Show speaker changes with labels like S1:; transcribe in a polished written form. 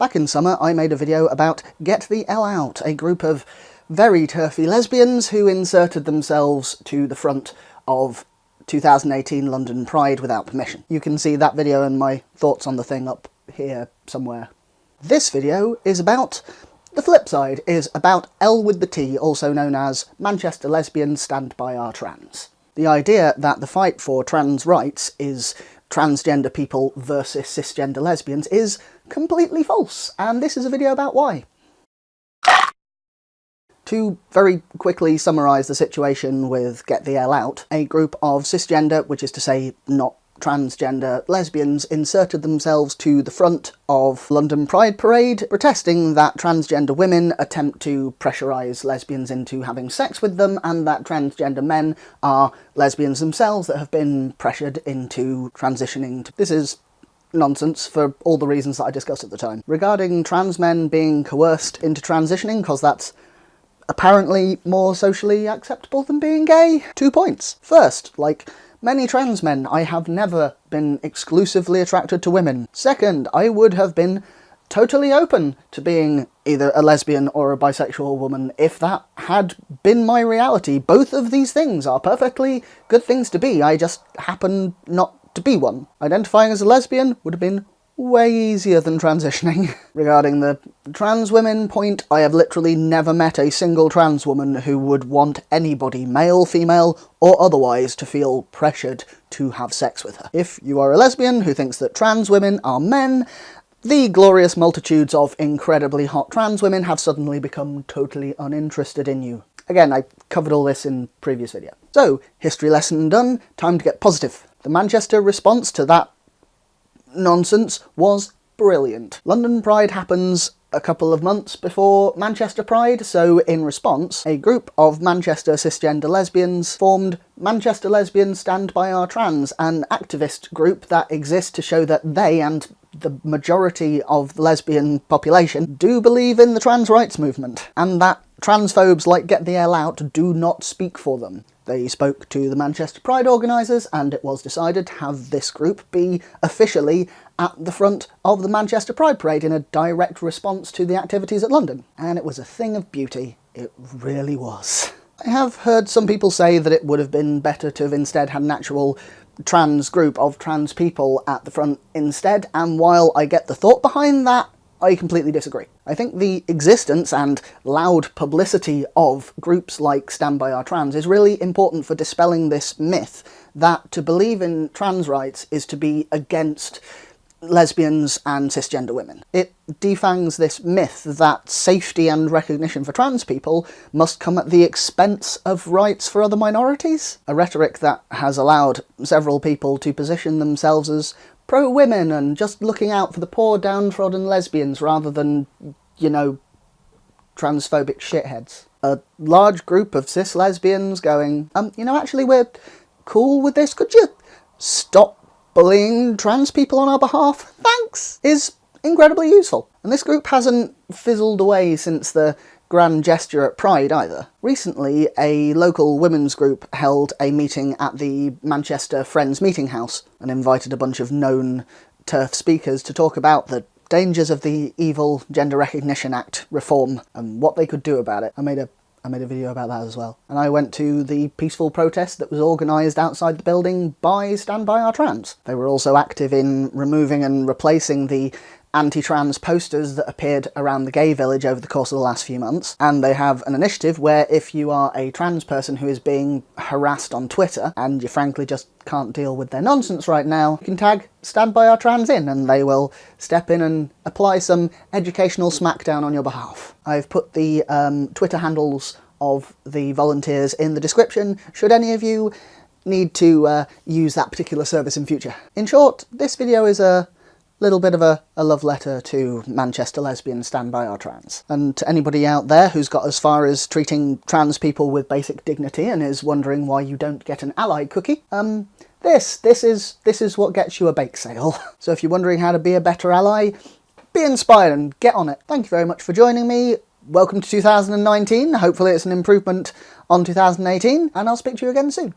S1: Back in summer, I made a video about Get the L Out, a group of very turfy lesbians who inserted themselves to the front of 2018 London Pride without permission. You can see that video and my thoughts on the thing up here somewhere. This video is about the flip side, is about LwiththeT, also known as Manchester Lesbians Stand By Our Trans. The idea that the fight for trans rights is transgender people versus cisgender lesbians is completely false, and this is a video about why. To very quickly summarise the situation with Get the L Out, a group of cisgender, which is to say not transgender lesbians, inserted themselves to the front of London Pride Parade, protesting that transgender women attempt to pressurise lesbians into having sex with them, and that transgender men are lesbians themselves that have been pressured into transitioning. This is nonsense for all the reasons that I discussed at the time. Regarding trans men being coerced into transitioning, because that's apparently more socially acceptable than being gay, 2 points. First, like many trans men, I have never been exclusively attracted to women. Second, I would have been totally open to being either a lesbian or a bisexual woman if that had been my reality. Both of these things are perfectly good things to be, I just happen not to be one. Identifying as a lesbian would have been way easier than transitioning. Regarding the trans women point, I have literally never met a single trans woman who would want anybody, male, female, or otherwise, to feel pressured to have sex with her. If you are a lesbian who thinks that trans women are men, the glorious multitudes of incredibly hot trans women have suddenly become totally uninterested in you. Again, I covered all this in previous video. So, history lesson done, time to get positive. The Manchester response to that nonsense was brilliant. London Pride happens a couple of months before Manchester Pride, so in response, a group of Manchester cisgender lesbians formed Manchester Lesbians Stand By Our Trans, an activist group that exists to show that they, and the majority of the lesbian population, do believe in the trans rights movement, and that transphobes like Get the L Out do not speak for them. They spoke to the Manchester Pride organisers, and it was decided to have this group be officially at the front of the Manchester Pride Parade in a direct response to the activities at London. And it was a thing of beauty. It really was. I have heard some people say that it would have been better to have instead had an actual trans group of trans people at the front instead, and while I get the thought behind that, I completely disagree. I think the existence and loud publicity of groups like Stand By Our Trans is really important for dispelling this myth that to believe in trans rights is to be against lesbians and cisgender women. It defangs this myth that safety and recognition for trans people must come at the expense of rights for other minorities. A rhetoric that has allowed several people to position themselves as pro-women and just looking out for the poor downtrodden lesbians rather than, you know, transphobic shitheads. A large group of cis lesbians going, you know, actually we're cool with this, could you stop bullying trans people on our behalf? Thanks! Is incredibly useful. And this group hasn't fizzled away since the grand gesture at Pride either. Recently, a local women's group held a meeting at the Manchester Friends Meeting House and invited a bunch of known TERF speakers to talk about the dangers of the evil Gender Recognition Act reform and what they could do about it. I made a video about that as well. And I went to the peaceful protest that was organised outside the building by Stand By Our Trans. They were also active in removing and replacing the anti-trans posters that appeared around the gay village over the course of the last few months, and they have an initiative where if you are a trans person who is being harassed on Twitter and you frankly just can't deal with their nonsense right now, you can tag Stand By Our Trans in and they will step in and apply some educational smackdown on your behalf. I've put the Twitter handles of the volunteers in the description should any of you need to use that particular service in future. In short, this video is a little bit of a love letter to Manchester Lesbians Stand By Our Trans. And to anybody out there who's got as far as treating trans people with basic dignity and is wondering why you don't get an ally cookie, this is what gets you a bake sale. So if you're wondering how to be a better ally, be inspired and get on it. Thank you very much for joining me. Welcome to 2019. Hopefully it's an improvement on 2018, and I'll speak to you again soon.